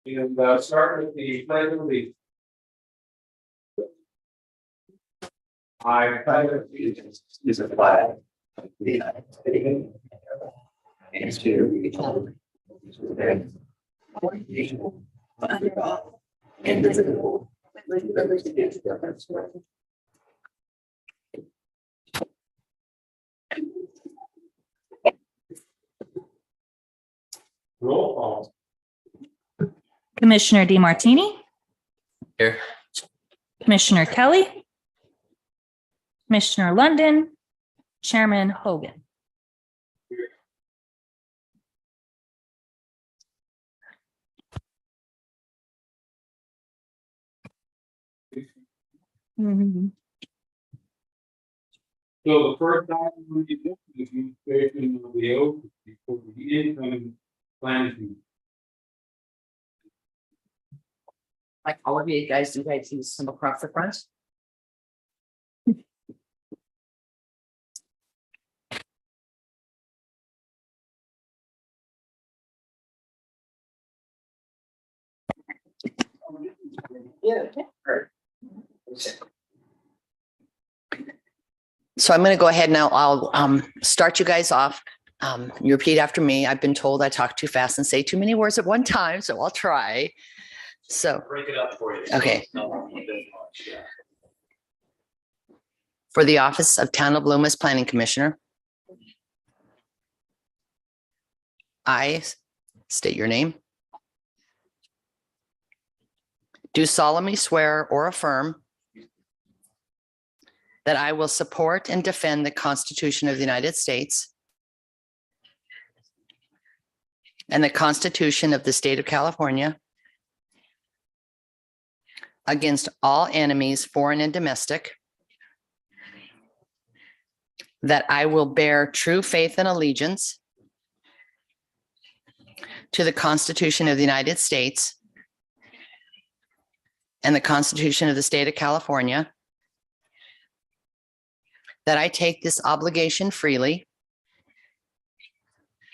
And start with the pledge of allegiance. I pledge allegiance is a flag of the United States and to the republic for nation under God, indivisible, with liberty and justice for all. roll call. Commissioner DeMartini. Here. Commissioner Kelly. Commissioner London. Chairman Hogan. Mhm. So the first item on the agenda is the administration of the oath before the incoming planning. Like all of you guys, see some across the front. So I'm going to go ahead now. I'll start you guys off. You repeat after me. I've been told I talk too fast and say too many words at one time, so I'll try. So Break it up for you. Okay. No, not that much, yeah. for the office of Town of Loomis Planning Commissioner, I state your name. Do solemnly swear or affirm that I will support and defend the Constitution of the United States and the Constitution of the State of California against all enemies, foreign and domestic, that I will bear true faith and allegiance to the Constitution of the United States and the Constitution of the State of California, that I take this obligation freely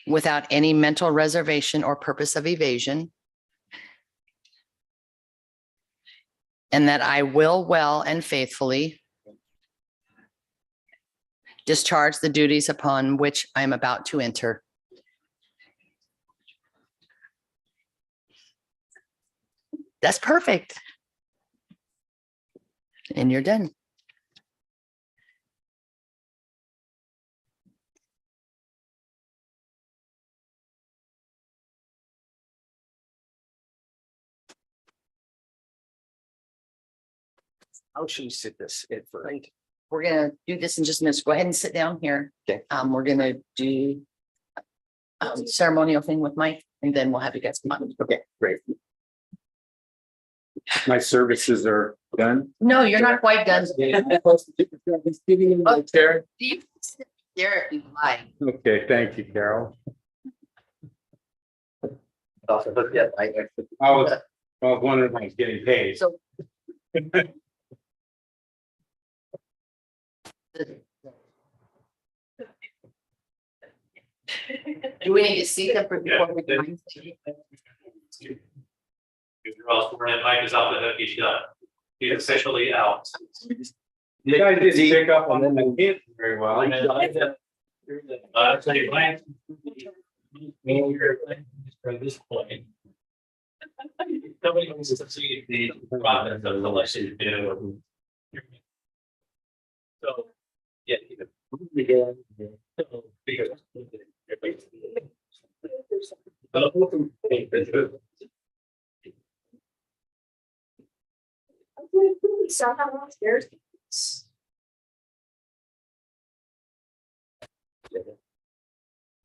without any mental reservation or purpose of evasion, and that I will well and faithfully discharge the duties upon which I am about to enter. That's perfect. And you're done. How should we sit this in for? We're gonna do this in just a minute. Go ahead and sit down here. Okay. We're gonna do ceremonial thing with Mike, and then we'll have you guys come on. Okay, great. My services are done. No, you're not quite done. My chair. You can sit there if you like. Okay, thank you, Carol. Also, but yeah, I was wondering if I was getting paid. So. Do we need to see them before we can? If you're all sworn in, Mike is off the hook, he's done. He's officially out. You guys didn't pick up on the hint very well. So you plan. For this point. Somebody wants to see the process of election. So, yeah.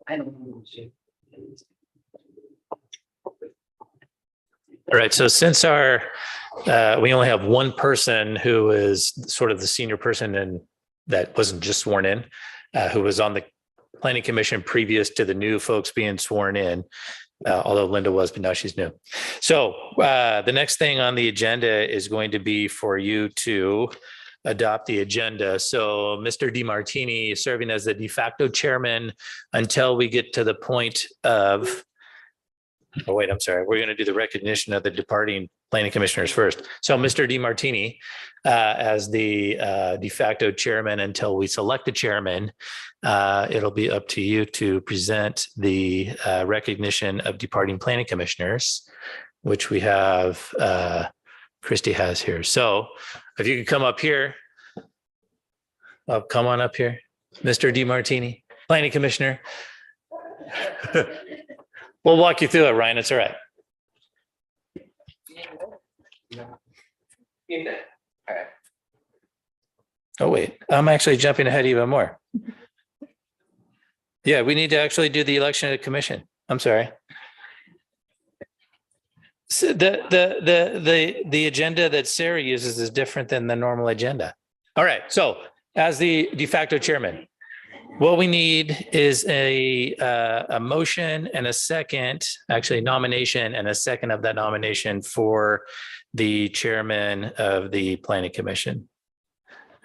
I don't know. All right, so since our, we only have one person who is sort of the senior person and that wasn't just sworn in, who was on the planning commission previous to the new folks being sworn in, although Linda was, but now she's new. So the next thing on the agenda is going to be for you to adopt the agenda. So Mr. DeMartini is serving as the de facto chairman until we get to the point of Oh, wait, I'm sorry. We're going to do the recognition of the departing planning commissioners first. So Mr. DiMartini, as the de facto chairman until we select a chairman, it'll be up to you to present the recognition of departing planning commissioners, which we have, Christy has here. So if you could come up here. Come on up here, Mr. DiMartini, planning commissioner. We'll walk you through it, Ryan. It's all right. Oh, wait, I'm actually jumping ahead even more. Yeah, we need to actually do the election of the commission. I'm sorry. So the agenda that Sarah uses is different than the normal agenda. All right, so as the de facto chairman, what we need is a motion and a second, actually nomination and a second of that nomination for the chairman of the planning commission.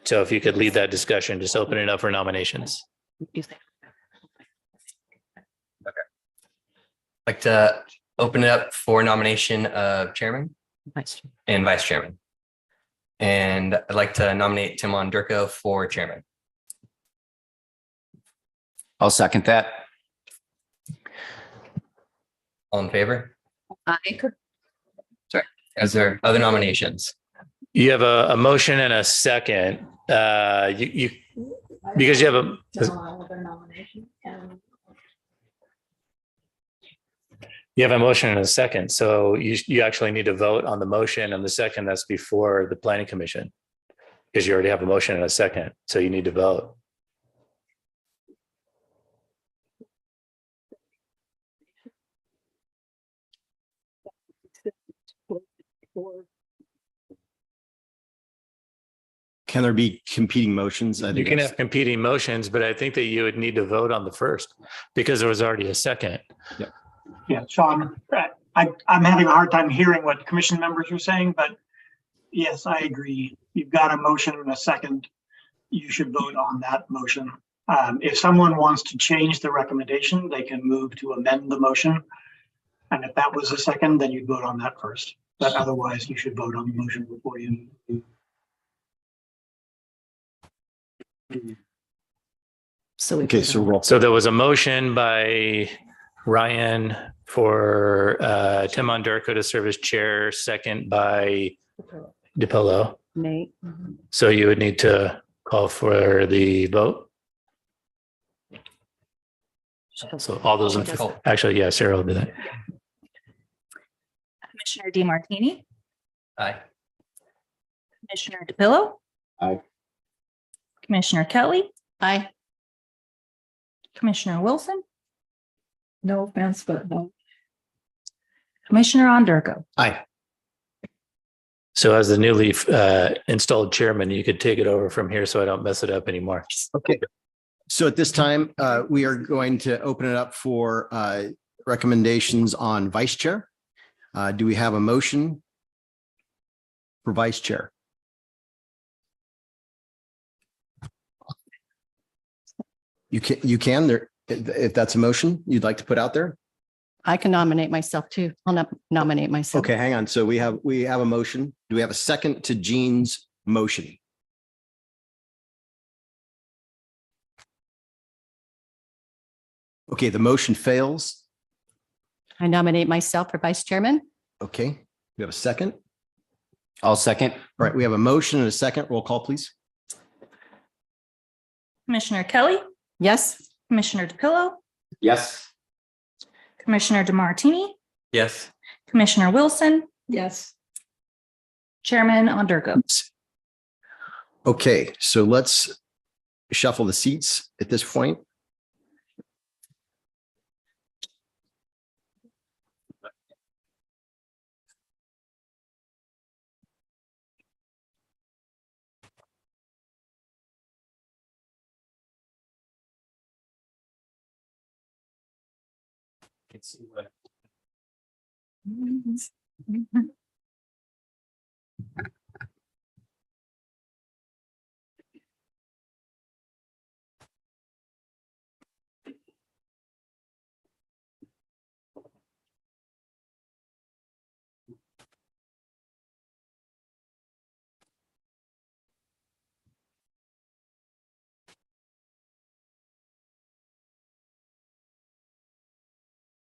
So if you could lead that discussion, just open it up for nominations. Like to open it up for nomination of chairman and vice chairman. And I'd like to nominate Tim Onderko for chairman. I'll second that. All in favor? I Is there other nominations? You have a motion and a second. Because you have a. You have a motion and a second, so you actually need to vote on the motion and the second that's before the planning commission. Because you already have a motion and a second, so you need to vote. Can there be competing motions? I You think can that's- have competing motions, but I think that you would need to vote on the first because there was already a second. Yeah, Sean, I'm having a hard time hearing what commission members are saying, but yes, I agree. You've got a motion and a second. You should vote on that motion. If someone wants to change the recommendation, they can move to amend the motion. And if that was a second, then you'd vote on that first. But otherwise, you should vote on the motion before you. Okay, so roll. So there was a motion by Ryan for Tim Onderko to serve as chair, second by DiPillo. Nate. So you would need to call for the vote. So all those in, actually, yeah, Sarah will do that. Commissioner DiMartini, Aye. Commissioner DePillo. Aye. Commissioner Kelly, Aye. Commissioner Wilson, No offense, but no. Commissioner Onderko. Aye. So as the newly installed chairman, you could take it over from here so I don't mess it up anymore. Okay. So at this time, we are going to open it up for recommendations on vice chair. Do we have a motion for vice chair? You can there, if that's a motion you'd like to put out there. I can nominate myself too. I'll nominate myself. Okay, hang on. So we have a motion. Do we have a second to Jean's motion? Okay, the motion fails. I nominate myself for vice chairman. Okay, we have a second. I'll second. All right, we have a motion and a second. Roll call, please. Commissioner Kelly, Yes. Commissioner DePillo, Yes. Commissioner DiMartini, Yes. Commissioner Wilson, Yes. Chairman Onderko. Okay, so let's shuffle the seats at this point.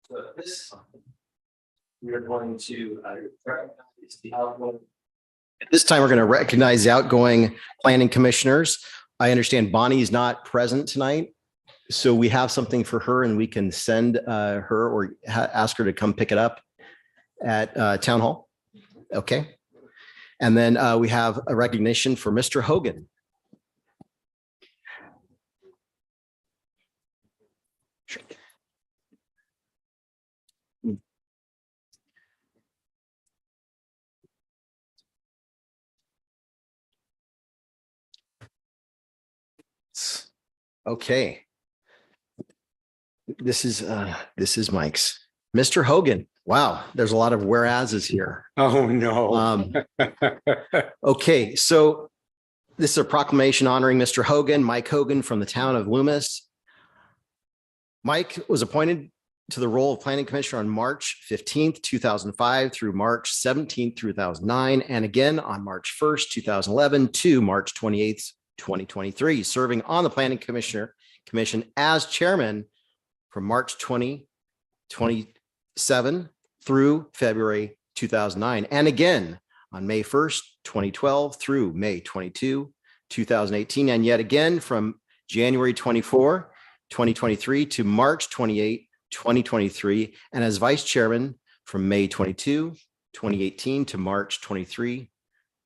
So this time, we are going to recognize the outgoing. At this time, we're going to recognize the outgoing planning commissioners. I understand Bonnie is not present tonight. So we have something for her and we can send her or ask her to come pick it up at Town Hall. Okay. And then we have a recognition for Mr. Hogan. Okay. This is Mike's. Mr. Hogan. Wow, there's a lot of whereases here. Oh, no. Okay, so this is a proclamation honoring Mr. Hogan, Mike Hogan from the town of Loomis. Mike was appointed to the role of planning commissioner on March 15th, 2005 through March 17th, 2009, and again on March 1st, 2011 to March 28th, 2023, serving on the planning commission as chairman from March 2027 through February 2009, and again on May 1st, 2012 through May 22, 2018, and yet again from January 24, 2023 to March 28, 2023, and as vice chairman from May 22, 2018 to March 23,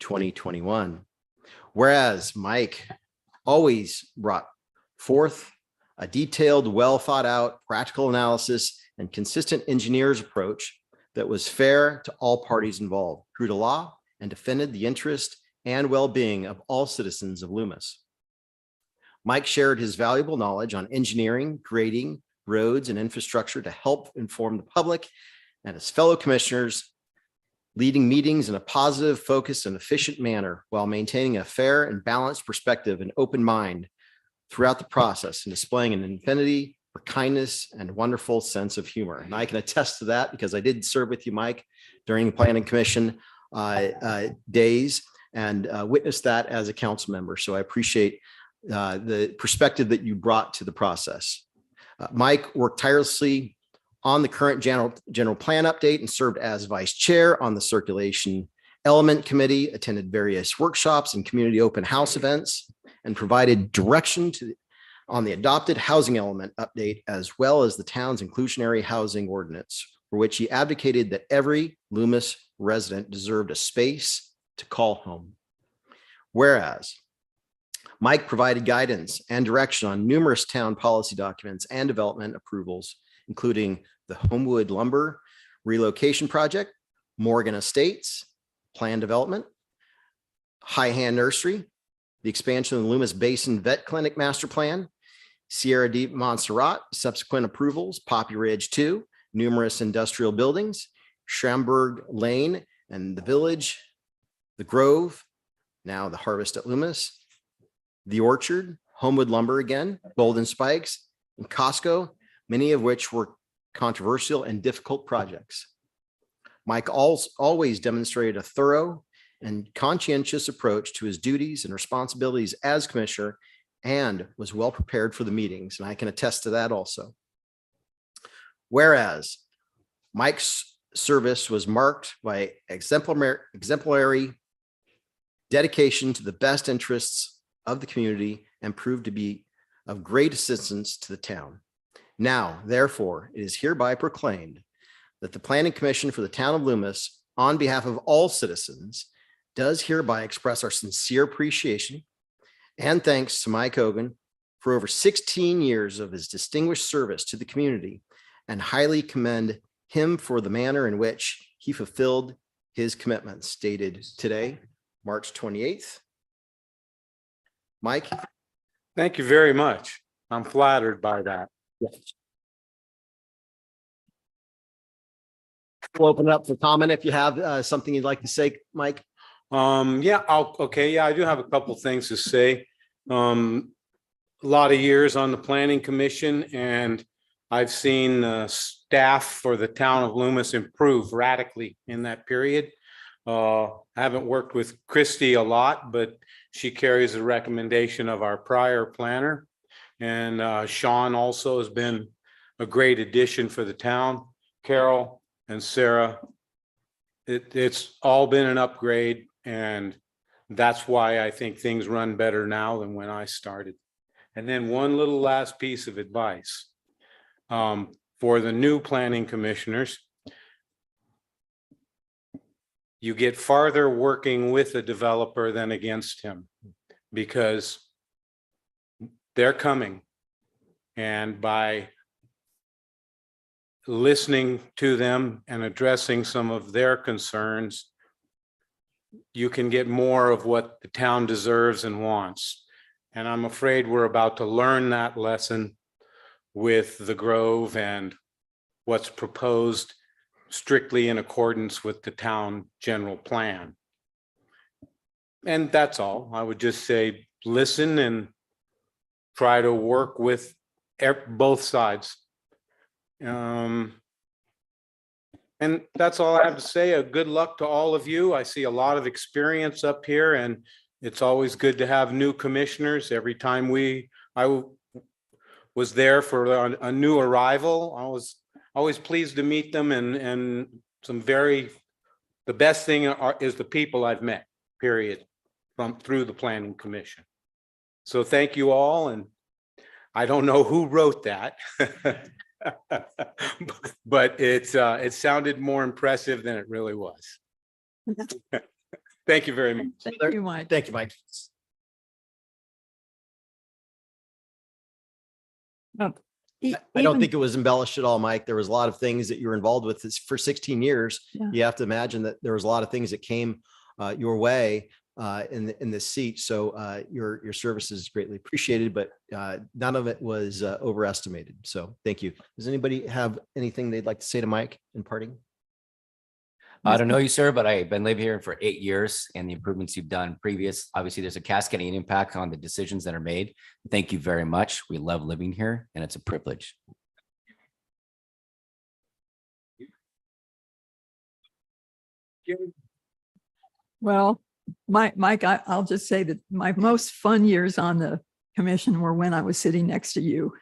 2021. Whereas Mike always brought forth a detailed, well thought out, practical analysis and consistent engineer's approach that was fair to all parties involved, true to law, and defended the interest and well-being of all citizens of Loomis. Mike shared his valuable knowledge on engineering, grading, roads, and infrastructure to help inform the public and his fellow commissioners, leading meetings in a positive, focused, and efficient manner while maintaining a fair and balanced perspective and open mind throughout the process and displaying an infinity for kindness and wonderful sense of humor. And I can attest to that because I did serve with you, Mike, during the Planning Commission days and witnessed that as a council member. So I appreciate the perspective that you brought to the process. Mike worked tirelessly on the current general plan update and served as vice chair on the circulation element committee, attended various workshops and community open house events, and provided direction on the adopted housing element update, as well as the town's inclusionary housing ordinance, for which he advocated that every Loomis resident deserved a space to call home. Whereas Mike provided guidance and direction on numerous town policy documents and development approvals, including the Homewood Lumber Relocation Project, Morgan Estates, Plan Development, High Hand Nursery, the expansion of the Loomis Basin Vet Clinic Master Plan, Sierra de Montserrat, subsequent approvals, Poppy Ridge 2, numerous industrial buildings, Schramberg Lane and the Village, the Grove, now the Harvest at Loomis, the Orchard, Homewood Lumber again, Golden Spikes, and Costco, many of which were controversial and difficult projects. Mike always demonstrated a thorough and conscientious approach to his duties and responsibilities as commissioner and was well prepared for the meetings. And I can attest to that also. Whereas Mike's service was marked by exemplary dedication to the best interests of the community and proved to be of great assistance to the town. Now, therefore, it is hereby proclaimed that the Planning Commission for the town of Loomis, on behalf of all citizens, does hereby express our sincere appreciation and thanks to Mike Hogan for over 16 years of his distinguished service to the community and highly commend him for the manner in which he fulfilled his commitments. Dated today, March 28th. Mike? Thank you very much. I'm flattered by that. We'll open it up for comment if you have something you'd like to say, Mike. Yeah, I do have a couple things to say. A lot of years on the planning commission, and I've seen staff for the town of Loomis improve radically in that period. I haven't worked with Christy a lot, but she carries the recommendation of our prior planner. And Sean also has been a great addition for the town. Carol and Sarah. It's all been an upgrade, and that's why I think things run better now than when I started. And then one little last piece of advice for the new planning commissioners. You get farther working with a developer than against him, because they're coming. And by listening to them and addressing some of their concerns, you can get more of what the town deserves and wants. And I'm afraid we're about to learn that lesson with the Grove and what's proposed strictly in accordance with the town general plan. And that's all. I would just say, listen and try to work with both sides. And that's all I have to say. A good luck to all of you. I see a lot of experience up here, and it's always good to have new commissioners. Every time I was there for a new arrival, I was always pleased to meet them, and the best thing is the people I've met, period, through the planning commission. So thank you all. And I don't know who wrote that, but it sounded more impressive than it really was. Thank you very much. Thank you, Mike. Thank you, Mike. I don't think it was embellished at all, Mike. There was a lot of things that you were involved with this for 16 years. Yeah. You have to imagine that there was a lot of things that came your way in this seat. So your service is greatly appreciated, but none of it was overestimated. So thank you. Does anybody have anything they'd like to say to Mike in parting? I don't know you, sir, but I've been living here for 8 years, and the improvements you've done previous, obviously there's a cascading impact on the decisions that are made. Thank you very much. We love living here, and it's a privilege. Well, Mike, I'll just say that my most fun years on the commission were when I was sitting next to you.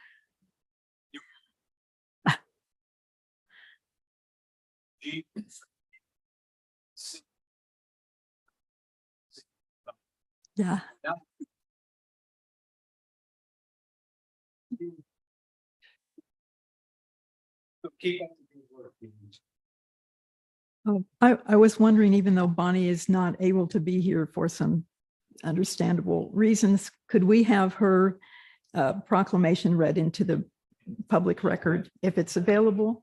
Yeah. Oh, I was wondering, even though Bonnie is not able to be here for some understandable reasons, could we have her proclamation read into the public record if it's available?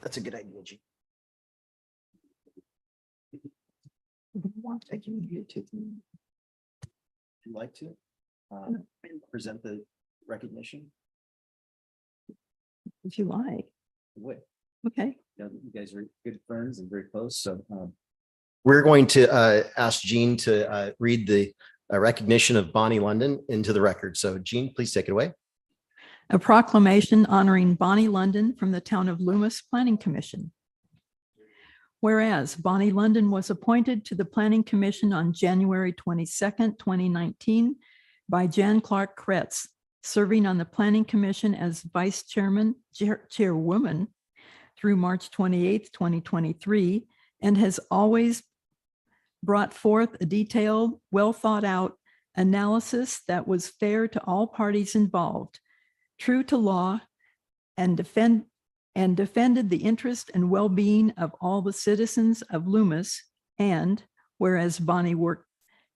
That's a good idea, Gene. I can hear too. Would you like to present the recognition? If you like. Would. Okay. You guys are good friends and very close. So we're going to ask Jean to read the recognition of Bonnie London into the record. So Jean, please take it away. A proclamation honoring Bonnie London from the Town of Loomis Planning Commission. Whereas Bonnie London was appointed to the Planning Commission on January 22nd, 2019 by Jan Clark Kretz, serving on the Planning Commission as Vice Chairwoman through March 28th, 2023, and has always brought forth a detailed, well thought out analysis that was fair to all parties involved, true to law, and defended the interest and well-being of all the citizens of Loomis. And whereas Bonnie worked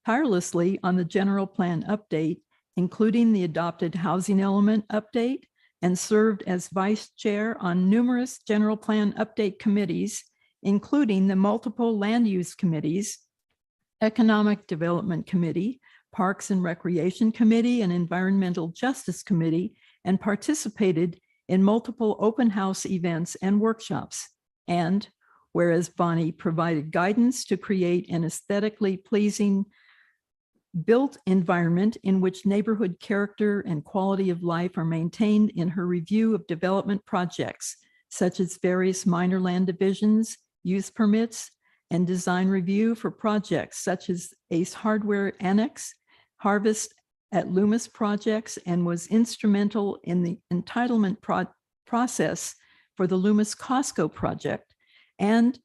tirelessly on the general plan update, including the adopted housing element update, and served as vice chair on numerous general plan update committees, including the multiple land use committees. Economic Development Committee, Parks and Recreation Committee, and Environmental Justice Committee, and participated in multiple open house events and workshops. And whereas Bonnie provided guidance to create an aesthetically pleasing built environment in which neighborhood character and quality of life are maintained in her review of development projects, such as various minor land divisions, use permits, and design review for projects such as Ace Hardware Annex, Harvest at Loomis projects, and was instrumental in the entitlement process for the Loomis Costco project and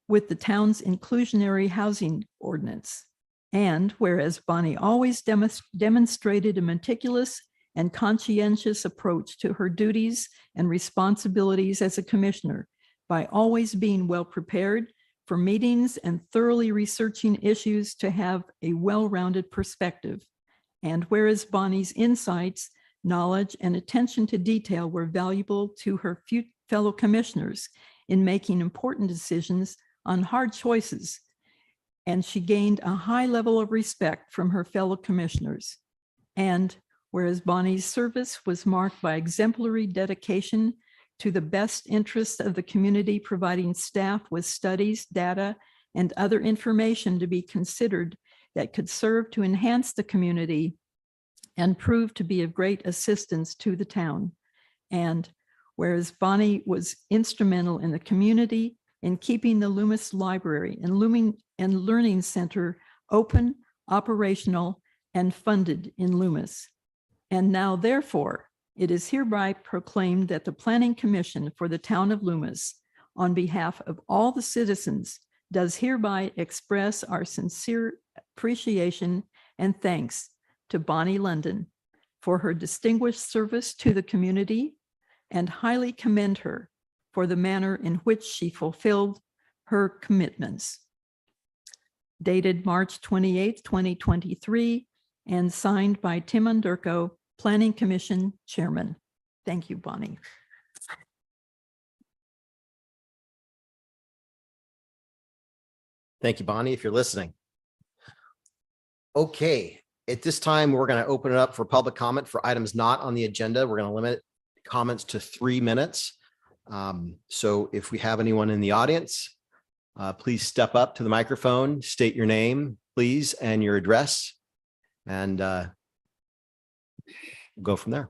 with the town's inclusionary housing ordinance. And whereas Bonnie always demonstrated a meticulous and conscientious approach to her duties and responsibilities as a commissioner by always being well prepared for meetings and thoroughly researching issues to have a well-rounded perspective. And whereas Bonnie's insights, knowledge, and attention to detail were valuable to her fellow commissioners in making important decisions on hard choices, and she gained a high level of respect from her fellow commissioners. And whereas Bonnie's service was marked by exemplary dedication to the best interests of the community, providing staff with studies, data, and other information to be considered that could serve to enhance the community and prove to be of great assistance to the town. And whereas Bonnie was instrumental in the community in keeping the Loomis Library and Learning Center open, operational, and funded in Loomis. And now, therefore, it is hereby proclaimed that the Planning Commission for the town of Loomis, on behalf of all the citizens, does hereby express our sincere appreciation and thanks to Bonnie London for her distinguished service to the community and highly commend her for the manner in which she fulfilled her commitments. Dated March 28th, 2023, and signed by Tim Underko, Planning Commission Chairman. Thank you, Bonnie. Thank you, Bonnie, if you're listening. Okay, at this time, we're going to open it up for public comment for items not on the agenda. We're going to limit comments to 3 minutes. So if we have anyone in the audience, please step up to the microphone, state your name, please, and your address, and we'll go from there.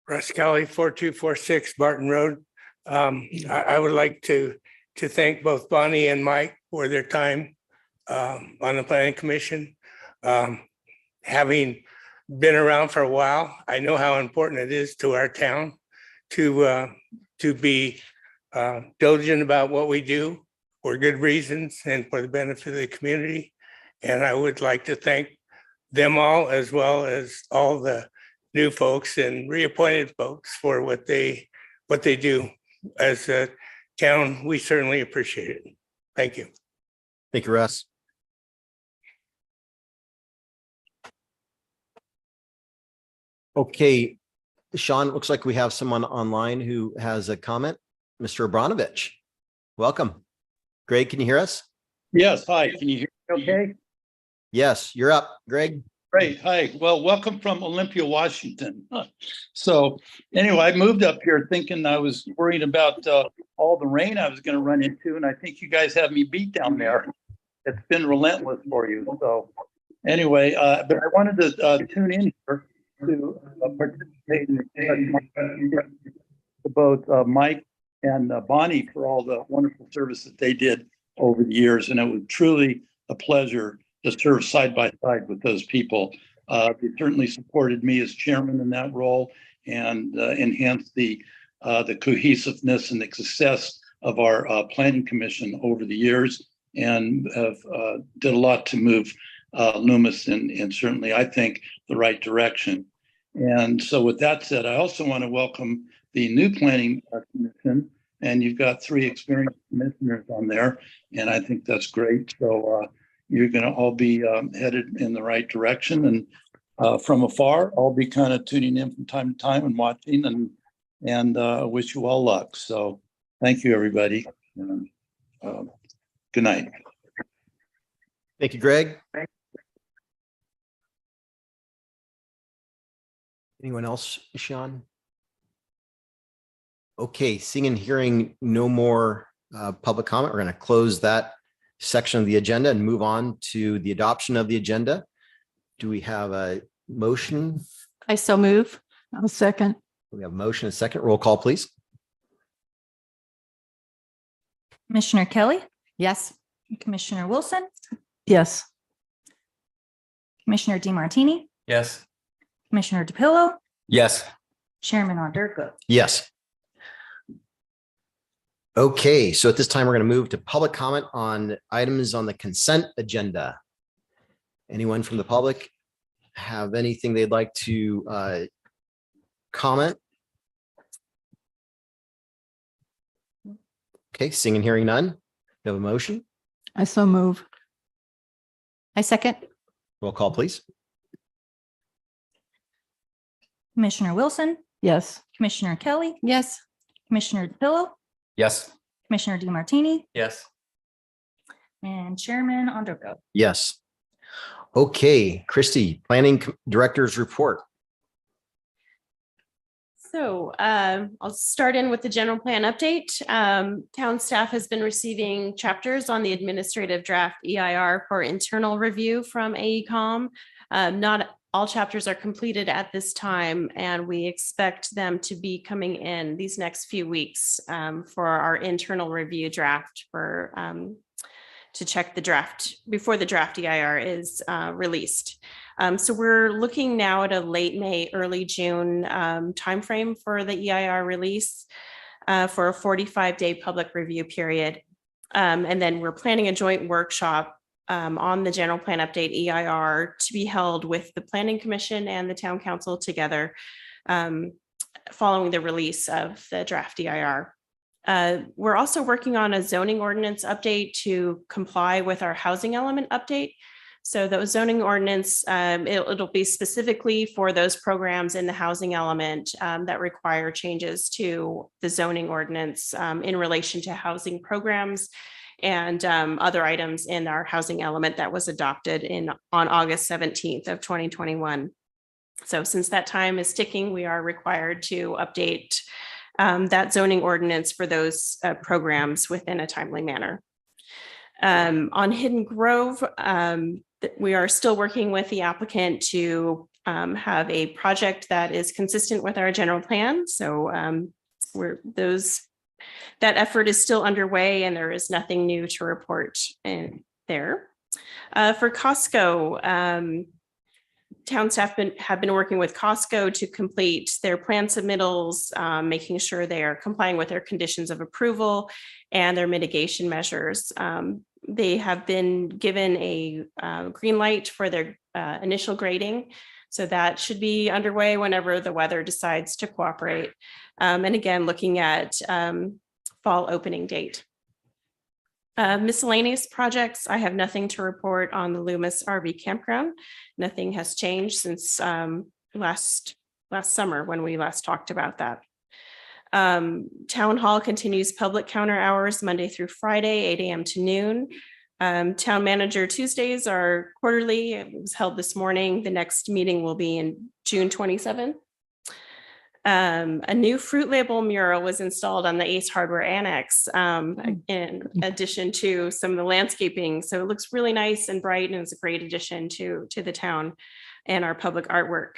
Russ Kelly, 4246 Barton Road. I would like to thank both Bonnie and Mike for their time on the Planning Commission. Having been around for a while, I know how important it is to our town to be diligent about what we do for good reasons and for the benefit of the community. And I would like to thank them all, as well as all the new folks and reappointed folks, for what they do as a town. We certainly appreciate it. Thank you. Thank you, Russ. Okay, Sean, it looks like we have someone online who has a comment. Mr. Abranovich, welcome. Greg, can you hear us? Yes, hi, can you hear me okay? Yes, you're up, Greg. Great, hi. Well, welcome from Olympia, Washington. So anyway, I moved up here thinking I was worried about all the rain I was going to run into, and I think you guys have me beat down there. It's been relentless for you. So anyway, but I wanted to tune in here to participate in to both Mike and Bonnie for all the wonderful service that they did over the years. And it was truly a pleasure to serve side by side with those people. They certainly supported me as chairman in that role and enhanced the cohesiveness and the success of our planning commission over the years, and did a lot to move Loomis in certainly, I think, the right direction. And so with that said, I also want to welcome the new planning commission, and you've got 3 experienced commissioners on there, and I think that's great. So you're going to all be headed in the right direction, and from afar, I'll be kind of tuning in from time to time and watching, and wish you all luck. So thank you, everybody. And, good night. Thank you, Greg. Anyone else, Sean? Okay, seeing and hearing no more public comment, we're going to close that section of the agenda and move on to the adoption of the agenda. Do we have a motion? I so move. I'll second. We have a motion, a second. Roll call, please. Commissioner Kelly, Yes. Commissioner Wilson, Yes. Commissioner DeMartini, Yes. Commissioner DePillo, Yes. Chairman Ondergo. Yes. Okay, so at this time, we're going to move to public comment on items on the consent agenda. Anyone from the public have anything they'd like to comment? Okay, seeing and hearing none. We have a motion. I so move. I second. Roll call, please. Commissioner Wilson, Yes. Commissioner Kelly, Yes. Commissioner DePillo, Yes. Commissioner DeMartini, Yes. and Chairman Ondergo. Yes. Okay, Christy, Planning Director's report. So I'll start in with the general plan update. Town staff has been receiving chapters on the administrative draft EIR for internal review from AECom. Not all chapters are completed at this time, and we expect them to be coming in these next few weeks for our internal review draft for to check the draft before the draft EIR is released. So we're looking now at a late May, early June timeframe for the EIR release for a 45-day public review period. And then we're planning a joint workshop on the general plan update EIR to be held with the Planning Commission and the Town Council together following the release of the draft EIR. We're also working on a zoning ordinance update to comply with our housing element update. So those zoning ordinance, it'll be specifically for those programs in the housing element that require changes to the zoning ordinance in relation to housing programs and other items in our housing element that was adopted on August 17th of 2021. So since that time is ticking, we are required to update that zoning ordinance for those programs within a timely manner. On Hidden Grove, we are still working with the applicant to have a project that is consistent with our general plan. So that effort is still underway and there is nothing new to report in there. For Costco, town staff have been working with Costco to complete their plan submittals, making sure they are complying with their conditions of approval and their mitigation measures. They have been given a green light for their initial grading. So that should be underway whenever the weather decides to cooperate. And again, looking at fall opening date. Miscellaneous projects, I have nothing to report on the Loomis RV campground. Nothing has changed since last summer when we last talked about that. Town Hall continues public counter hours Monday through Friday, 8 a.m. to noon. Town Manager Tuesdays are quarterly. It was held this morning. The next meeting will be in June 27th. A new fruit label mural was installed on the Ace Hardware Annex in addition to some of the landscaping. So it looks really nice and bright and it's a great addition to the town and our public artwork.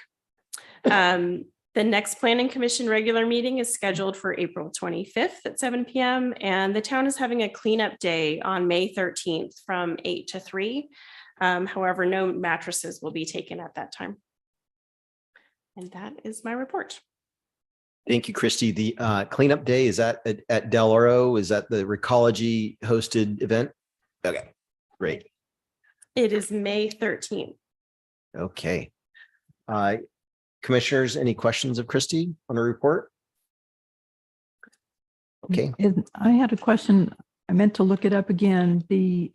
The next Planning Commission regular meeting is scheduled for April 25th at 7 p.m. And the town is having a cleanup day on May 13th from 8 to 3. However, no mattresses will be taken at that time. And that is my report. Thank you, Christy. The cleanup day, is that at Del Oro? Is that the Recology hosted event? Okay, great. It is May 13th. Okay. Commissioners, any questions of Christy on her report? Okay. I had a question. I meant to look it up again. The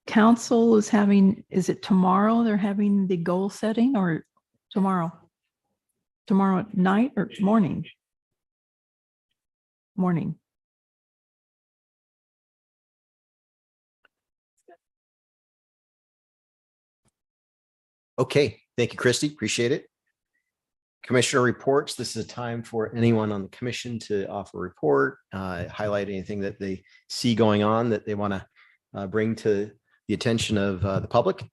council is having, is it tomorrow? They're having the goal setting or tomorrow? Tomorrow night or morning? Morning. Okay, thank you, Christy. Appreciate it. Commissioner reports. This is a time for anyone on the commission to offer a report, highlight anything that they see going on that they want to bring to the attention of the public.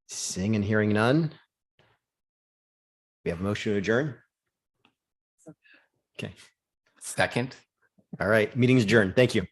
Seeing and hearing none. We have a motion to adjourn. Okay, Second. all right, meeting's adjourned. Thank you.